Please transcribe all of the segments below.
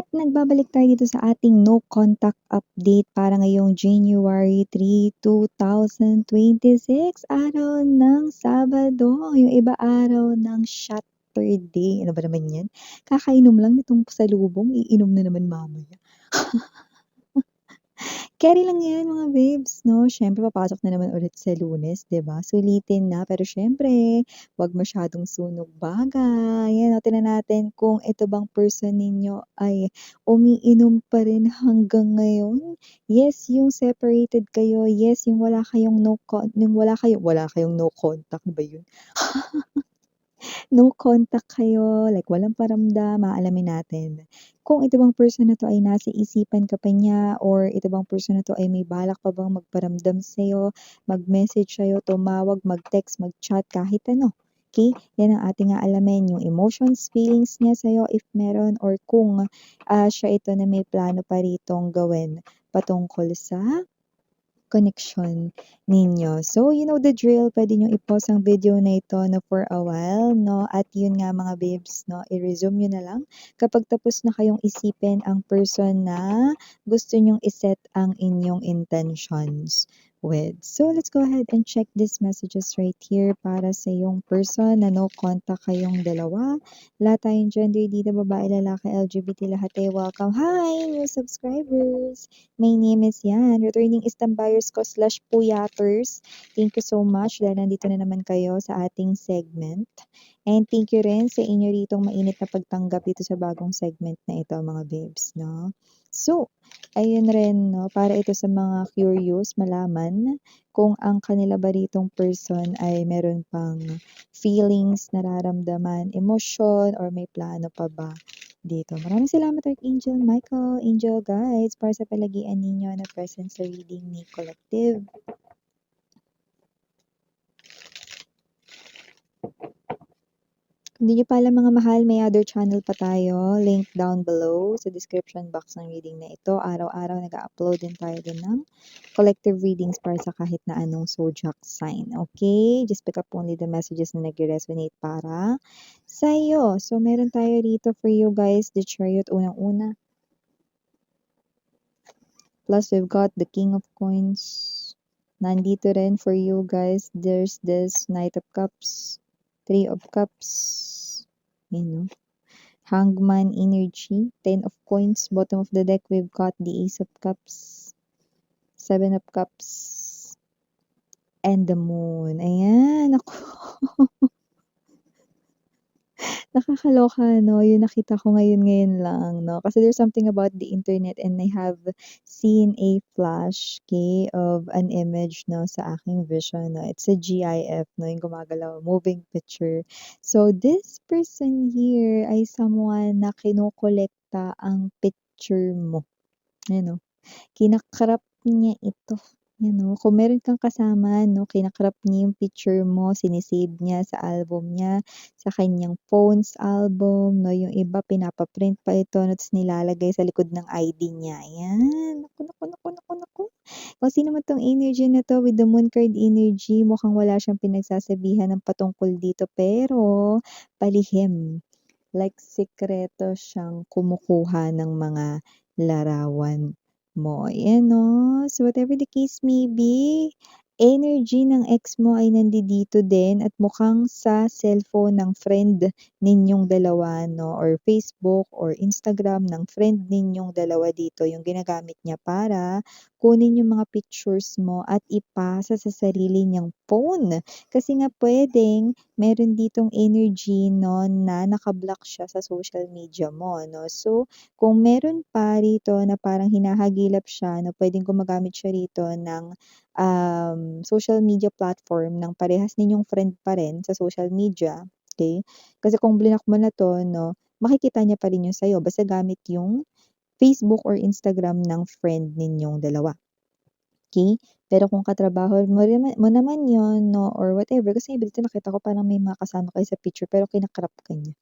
At nagbabalik tayo dito sa ating no contact update para ngayong January 3, 2026, araw ng Sabado, yung iba araw ng Saturday. Ano ba naman yan? Kakainom lang nitong pasalubong, iinom na naman mamaya. Carry lang yan mga babes, 'no? Siyempre papasok na naman ulit sa Lunes, 'di ba? Sulitin na, pero siyempre 'wag masyadong sunog bagay. Yan, tingnan natin kung ito bang person ninyo ay umiinom pa rin hanggang ngayon. Yes, yung separated kayo. Yes, yung wala kayong no contact, ano ba yun? No contact kayo, like walang paramdam, aalamin natin kung ito bang person na 'to ay nasa isipan ka pa niya or ito bang person na 'to ay may balak pa bang magparamdam sa'yo, mag-message sa'yo, tumawag, mag-text, mag-chat, kahit ano. Okay? Yan ang ating aalamin, yung emotions, feelings niya sa'yo if meron or kung, siya ito na may plano pa ritong gawin patungkol sa connection ninyo. So, you know the drill, puwede niyong i-pause ang video na ito na for a while, 'no, at yun nga mga babes, 'no, i-resume niyo na lang kapag tapos na kayong isipin ang person na gusto niyong i-set ang inyong intentions with. So, let's go ahead and check these messages right here para sa yung person na no contact kayong dalawa. Lahat tayong gender dito, babae, lalaki, LGBT, lahat ay welcome. Hi, new subscribers! My name is yan, returning Istambayers ko / Puyaters. Thank you so much dahil nandito na naman kayo sa ating segment. And thank you rin sa inyo ritong mainit na pagtanggap dito sa bagong segment na ito, mga babes, no? So, ayun rin, no, para ito sa mga curious malaman kung ang kanila ba ritong person ay meron pang feelings, nararamdaman, emosyon, or may plano pa ba dito. Maraming salamat, Archangel Michael, Angel Guides, para sa palagian ninyo na present sa reading ni Collective. Kung di nyo pa alam mga mahal, may other channel pa tayo. Link down below sa description box ng reading na ito. Araw-araw nag-upload din tayo din ng collective readings para sa kahit na anong zodiac sign. Okay? Just pick up only the messages na nag-resonate para sa iyo. So, meron tayo dito for you guys, the Chariot unang-una. Plus, we've got the King of Coins. Nandito rin for you guys, there's this Knight of Cups, Three of Cups, you know, Hangman energy, 10 of Coins. Bottom of the deck, we've got the Ace of Cups, Seven of Cups, and the Moon. Ayan, ako. Nakakaloka, no? Yung nakita ko ngayon lang, no? Kasi there's something about the internet and I have seen a flash, okay, of an image, no, sa aking vision, no? It's a GIF, no? Yung gumagalaw, moving picture. So, this person here ay someone na kinokolekta ang picture mo. Ano? Kinakrap niya ito. Yan, no? Kung meron kang kasama, no, kinakrap niya yung picture mo, sinisave niya sa album niya, sa kanyang phone's album, no, yung iba pinapaprint pa ito, no, tapos nilalagay sa likod ng ID niya. Ayan. Naku, naku, naku, naku, naku. Kung sino man tong energy na to with the moon card energy, mukhang wala siyang pinagsasabihan ng patungkol dito, pero palihim. Like, sikreto siyang kumukuha ng mga larawan mo. Ayan, 'no? So, whatever the case may be, energy ng ex mo ay nandito din at mukhang sa cellphone ng friend ninyong dalawa, 'no, or Facebook or Instagram ng friend ninyong dalawa dito yung ginagamit niya para kunin yung mga pictures mo at ipasa sa sarili niyang phone. Kasi nga puwedeng meron ditong energy, no, na naka-block siya sa social media mo, 'no. So, kung meron pa rito na parang hinahagilap siya na puwedeng gumagamit siya rito ng, social media platform ng parehas ninyong friend pa rin sa social media, okey? Kasi kung blinak mo na 'to, 'no, makikita niya pa rin yun sa'yo basta gamit yung Facebook or Instagram ng friend ninyong dalawa, okey? Pero kung katrabaho mo naman yun, 'no, or whatever, kasi iba dito nakita ko parang may mga kasama kayo sa picture pero kina-crop ka niya.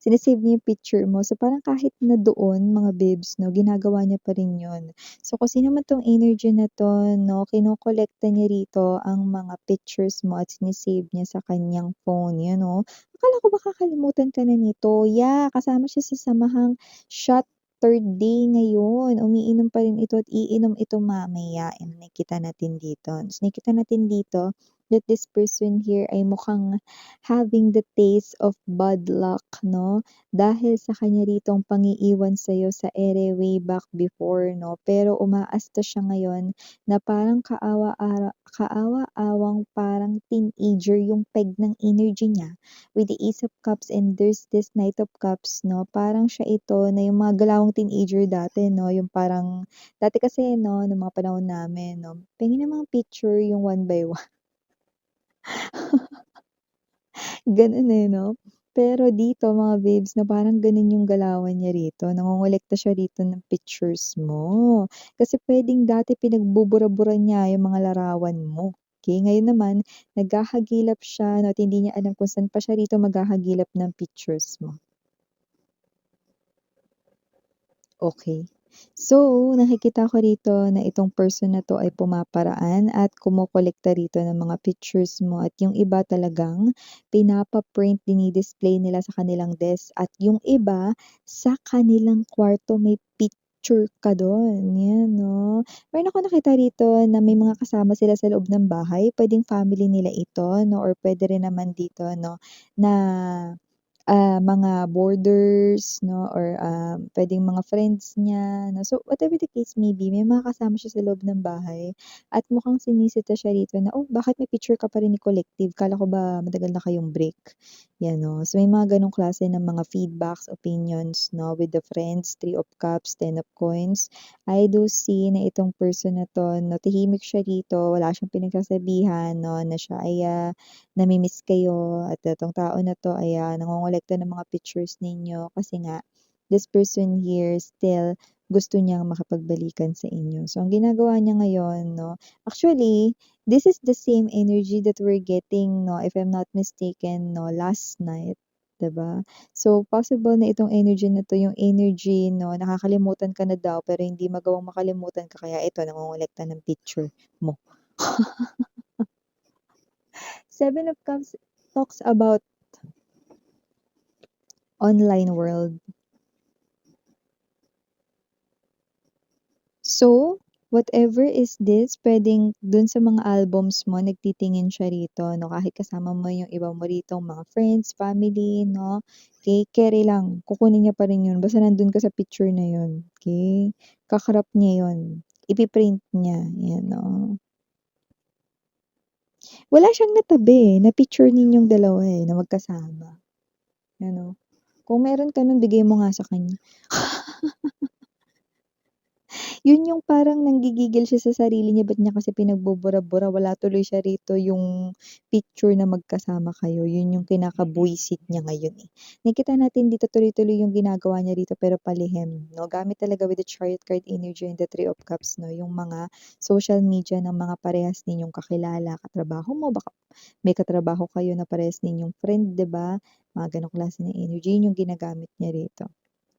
Sine-save niya yung picture mo. So, parang kahit na doon mga babes 'no, ginagawa niya pa rin yun. So, kung sino man 'tong energy na 'to 'no, kinokolekta niya rito ang mga pictures mo at sine-save niya sa kanyang phone, you know. Akala ko ba kakalimutan ka na nito, yeah, kasama siya sa samahang shot third day ngayon. Umiinom pa rin ito at iinom ito mamaya, and nakikita natin dito. So, nakikita natin dito that this person here ay mukhang having the taste of bad luck 'no, dahil sa kanya ritong pang-iiwan sa'yo sa ere way back before 'no. Pero umaasta siya ngayon na parang kaawa-awang parang teenager yung peg ng energy niya with the Ace of Cups, and there's this Knight of Cups 'no. Parang siya ito na yung mga galawang teenager dati 'no, yung parang dati kasi 'no, nung mga panahon namin 'no, "Pengi ng mga picture," yung one by one. Gano'n, eh, 'no? Pero dito mga babes na parang gano'n yung galawan niya rito, nangongolekta siya rito ng pictures mo. Kasi puwedeng dati pinagbubura-bura niya yung mga larawan mo, okey? Ngayon naman naghahagilap siya 'no, at hindi niya alam kung saan pa siya rito maghahagilap ng pictures mo. Okay. So, nakikita ko rito na itong person na 'to ay pumaparaan at kumokolekta rito ng mga pictures mo, at yung iba talagang pinapa-print, dini-display nila sa kanilang desk, at yung iba sa kanilang kwarto may picture ka dun, 'yan 'no. Meron akong nakita rito na may mga kasama sila sa loob ng bahay, puwedeng family nila ito 'no, or puwede rin naman dito 'no na mga boarders 'no, or puwedeng mga friends niya 'no. So, whatever the case may be, may mga kasama siya sa loob ng bahay at mukhang sinisita siya rito na, "Oh, bakit may picture ka pa rin ni collective, akala ko ba matagal na kayong break?" 'Yan 'no. So, may mga gano'ng klase ng mga feedbacks, opinions 'no, with the friends, Three of Cups, Ten of Coins. I do see na itong person na 'to 'no, tahimik siya rito, wala siyang pinagsasabihan 'no, na siya ay, nami-miss kayo, at itong tao na 'to ay, nangongolekta ng mga pictures ninyo kasi nga this person here still gusto niyang makipagbalikan sa inyo. So, ang ginagawa niya ngayon 'no, actually, this is the same energy that we're getting 'no, if I'm not mistaken 'no, last night, 'di ba? So, possible na itong energy na 'to yung energy 'no, nakakalimutan ka na daw pero hindi magawang makalimutan ka, kaya ito nangongolekta ng picture mo. Seven of Cups talks about online world. So, whatever is this, puwedeng dun sa mga albums mo nagtitingin siya rito 'no, kahit kasama mo yung iba mo ritong mga friends, family 'no, okey, kere lang, kukunin niya pa rin yun basta nandun ka sa picture na yun, okey? Ka-crop niya yun, ipi-print niya, yan, oo. Wala siyang natabi, eh, na picture ninyong dalawa, eh, na magkasama, ano. Kung meron ka nun bigay mo nga sa kanya. Yun yung parang nanggigigil siya sa sarili niya, ba't niya kasi pinagbubura-bura, wala tuloy siya rito yung picture na magkasama kayo, yun yung kinakabwisit niya ngayon, eh. Nakikita natin dito tuloy-tuloy yung ginagawa niya rito pero palihim 'no, gamit talaga with the Chariot card energy and the Three of Cups 'no, yung mga social media ng mga parehas ninyong kakilala, katrabaho mo, baka may katrabaho kayo na parehas ninyong friend, 'di ba? Mga gano'ng klase ng energy, yun yung ginagamit niya rito.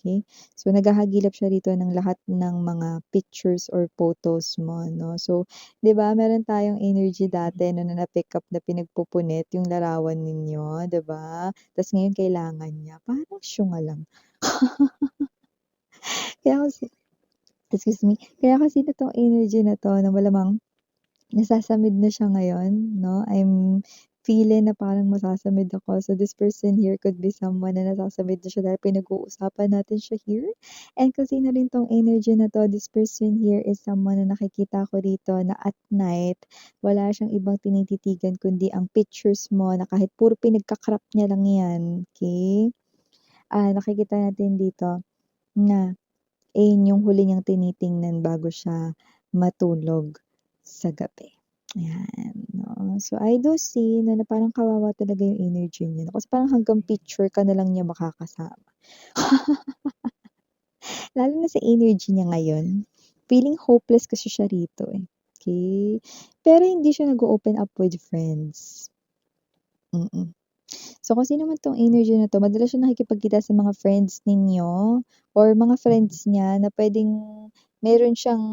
Okay. So, naghahagilap siya rito ng lahat ng mga pictures or photos mo 'no. So, 'di ba meron tayong energy dati 'no na na-pick up na pinagpupunit yung larawan ninyo, 'di ba? Tas ngayon kailangan niya, parang syunga lang. Kaya kasi excuse me, kaya kasi nitong energy na 'to na malamang nasasamid na siya ngayon 'no, I'm feeling na parang masasamid ako. So, this person here could be someone na nasasamid na siya dahil pinag-uusapan natin siya here. And kung sino rin 'tong energy na 'to, this person here is someone na nakikita ko rito na at night, wala siyang ibang tinititigan kundi ang pictures mo na kahit puro pinagka-crop niya lang 'yan, okey? Nakikita natin dito na yung huli niyang tinitingnan bago siya matulog sa gabi, ayan, oo. So, I do see na parang kawawa talaga yung energy niya 'no, kasi parang hanggang picture ka na lang niya makakasama. Lalo na sa energy niya ngayon, feeling hopeless kasi siya rito, eh, okey. Pero hindi siya nag-o-open up with friends, mm. So, kung sino man 'tong energy na 'to, madalas siya nakikipagkita sa mga friends ninyo or mga friends niya na puwedeng meron siyang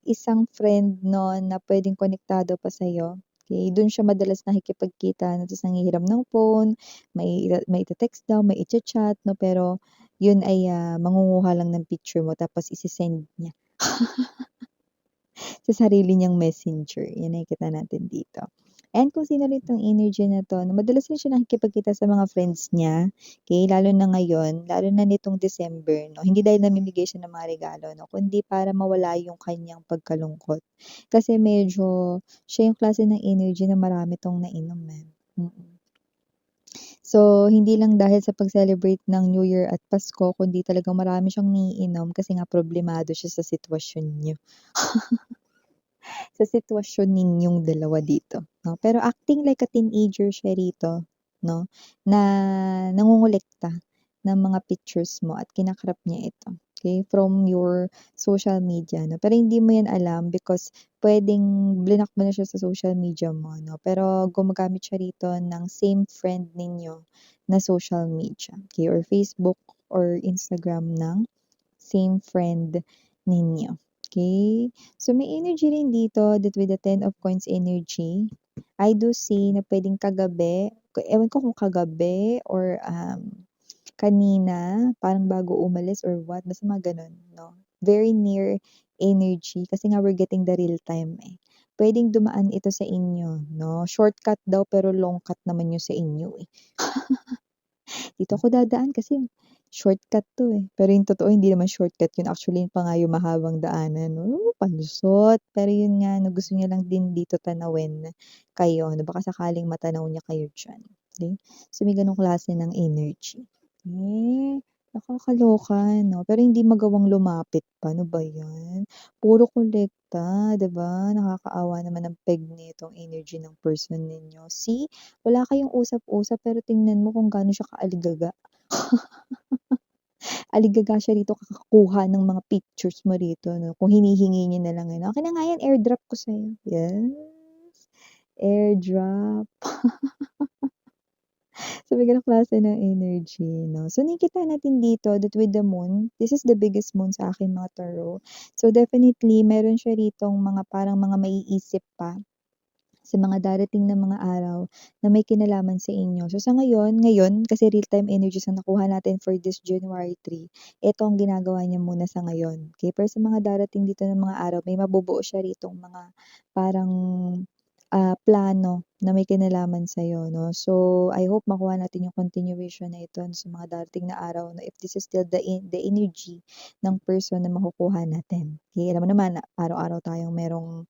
isang friend 'no, na puwedeng konektado pa sa'yo, okey? Dun siya madalas nakikipagkita na ta's nanghihiram ng phone, maite-text daw, mai-cha-chat 'no, pero yun ay, mangunguha lang ng picture mo tapos ise-send niya sa sarili niyang messenger, 'yan nakikita natin dito. And kung sino rin 'tong energy na 'to, na madalas rin siya nakikipagkita sa mga friends niya, okey, lalo na ngayon, lalo na nitong December 'no, hindi dahil namimigay siya ng mga regalo 'no, kundi para mawala yung kanyang pagkalungkot. Kasi medyo siya yung klase ng energy na marami 'tong nainom, mm. So, hindi lang dahil sa pag-celebrate ng New Year at Pasko, kundi talagang marami siyang iniinom kasi nga problemado siya sa sitwasyon niyo. Sa sitwasyon ninyong dalawa dito, 'no. Pero acting like a teenager siya rito, 'no, na nangongolekta ng mga pictures mo at kina-crop niya ito, okey, from your social media, 'no. Pero hindi mo 'yan alam because puwedeng blinak mo na siya sa social media mo, 'no, pero gumagamit siya rito ng same friend ninyo na social media, okey, or Facebook or Instagram ng same friend ninyo, okay. So, may energy rin dito that with the Ten of Coins energy, I do see na puwedeng kagabi, ewan ko kung kagabi or, kanina, parang bago umalis or what, basta mga gano'n 'no. Very near energy kasi nga we're getting the real time, eh. Puwedeng dumaan ito sa inyo 'no, shortcut daw pero long cut naman 'yung sa inyo, eh. Dito ako dadaan kasi shortcut 'to, eh. Pero yung totoo hindi naman shortcut yun, actually yun pa nga yung mahabang daanan 'no, palusot. Pero yun nga 'no, gusto niya lang din dito tanawin kayo 'no, baka sakaling matanaw niya kayo diyan, 'di. So, may gano'ng klase ng energy. Eh, nakakaloka 'no, pero hindi magawang lumapit pa, ano ba 'yan? Puro kolekta, 'di ba? Nakakaawa naman ang peg nitong energy ng person ninyo. See? Wala kayong usap-usap pero tingnan mo kung gaano siya kaaligaga. Aligaga siya rito kakakuha ng mga pictures mo rito 'no, kung hinihingi niya na lang ano, "Akin na nga 'yan, airdrop ko sa'yo." Yes, airdrop. So, may gano'ng klase ng energy 'no. So, nakikita natin dito that with the moon, this is the biggest moon sa aking mga tarot. So, definitely meron siya ritong mga parang mga maiisip pa sa mga darating na mga araw na may kinalaman sa inyo. So, sa ngayon kasi real-time energies ang nakuha natin for this January 3, ito ang ginagawa niya muna sa ngayon, okey? Pero sa mga darating dito na mga araw may mabubuo siya ritong mga parang, plano na may kinalaman sa'yo 'no. So, I hope makuha natin yung continuation na ito sa mga darating na araw na if this is still the energy ng person na makukuha natin. Okey, alam mo naman na araw-araw tayong merong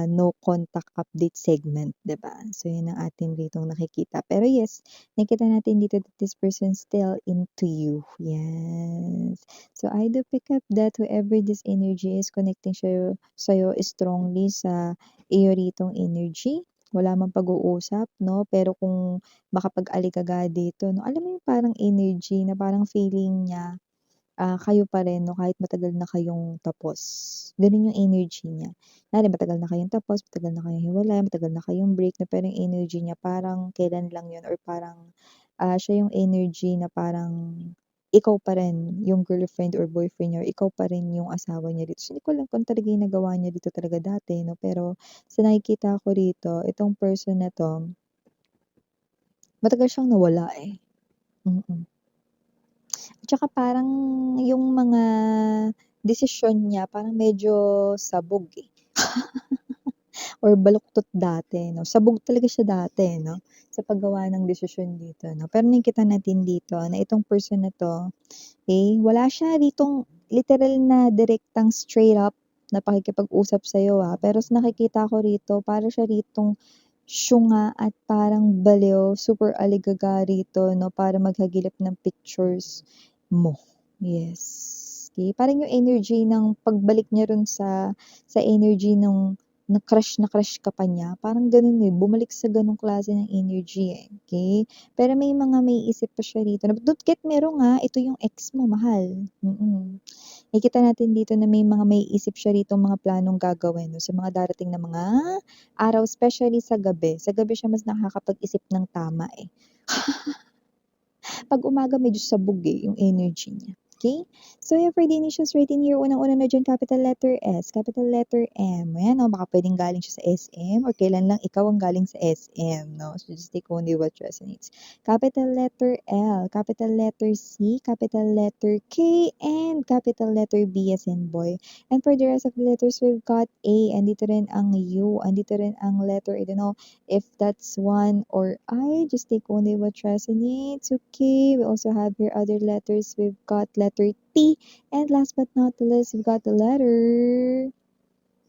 no contact update segment, 'di ba? So, yun ang atin ditong nakikita. Pero yes, nakikita natin dito that this person still into you, yes. So, I do pick up that whoever this energy is connecting sa'yo strongly sa iyo ritong energy, wala mang pag-uusap 'no, pero kung makapag-aligaga dito 'no, alam mo yung parang energy na parang feeling niya kayo pa rin 'no, kahit matagal na kayong tapos. Gano'n yung energy niya. Kunwari matagal na kayong tapos, matagal na kayong hiwalay, matagal na kayong break na pero yung energy niya parang kailan lang 'yun or parang, siya yung energy na parang ikaw pa rin yung girlfriend or boyfriend niya or ikaw pa rin yung asawa niya dito. So, hindi ko alam kung talaga yung nagawa niya dito talaga dati 'no, pero sa nakikita ko rito, itong person na 'to, matagal siyang nawala, eh. Mm. At saka parang yung mga desisyon niya parang medyo sabog, eh, or baluktot dati 'no. Sabog talaga siya dati 'no, sa paggawa ng desisyon dito 'no. Pero nakikita natin dito na itong person na 'to, eh, wala siya ritong literal na direktang straight up na pakikipag-usap sa'yo, pero sa nakikita ko rito para siya ritong syunga at parang baliw, super aligaga rito 'no, para maghagilap ng pictures mo. Yes, okey. Parang yung energy ng pagbalik niya sa energy nung na crush ka pa niya, parang gano'n, eh, bumalik sa gano'ng klase ng energy, eh, okey. Pero may mga maiisip pa siya rito na don't get me wrong, ito yung ex mo, mahal, Nakikita natin dito na may mga maiisip siya ritong mga planong gagawin 'no, sa mga darating na mga araw, especially sa gabi. Sa gabi siya mas nakakapag-isip ng tama, eh. 'Pag umaga medyo sabog, yung energy niya, okey? So, yeah, for the initials right in here, unang-una na diyan capital letter S, capital letter M, ayan 'no, baka puwedeng galing siya sa SM or kailan lang ikaw ang galing sa SM 'no, so just take only what resonates. Capital letter L, capital letter C, capital letter K, and capital letter B as in boy. And for the rest of the letters, we've got A, andito rin ang U, andito rin ang letter, I don't know if that's one or I, just take only what resonates, okay? We also have here other letters. We've got letter T, and last but not the least, we've got the letter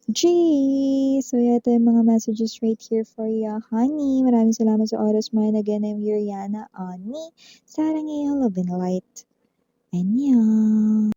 G. So, yeah, ito yung mga messages right here for you, honey. Maraming salamat sa oras mo. And again, I'm Yuriana Ani. Sarang Love and Light. Annyeong.